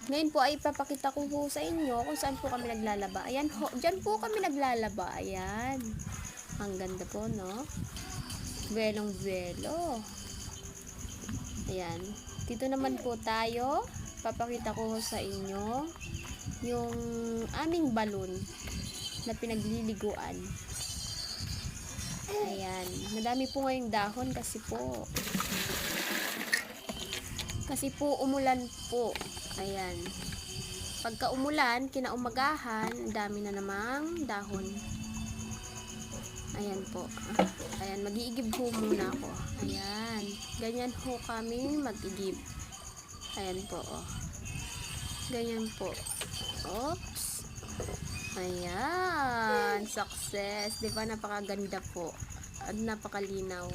Ngayon po ay ipapakita ko po sa inyo kung saan po kami naglalaba. Ayan ho, dyan po kami naglalaba. Ayan. Ang ganda po, no? Belong belo. Ayan. Dito naman po tayo. Papakita ko sa inyo yung aming balon na pinagliliguan. Ayan. Madami po ngayong dahon kasi po umulan po. Ayan. Pagka umulan, kinaumagahan, dami na namang dahon. Ayan po. Ayan, mag-iigib ho muna ako. Ayan. Ganyan ho kami mag-igib. Ayan po, oh. Ganyan po. Oops. Ayan. Success. Diba, napakaganda po. At napakalinaw.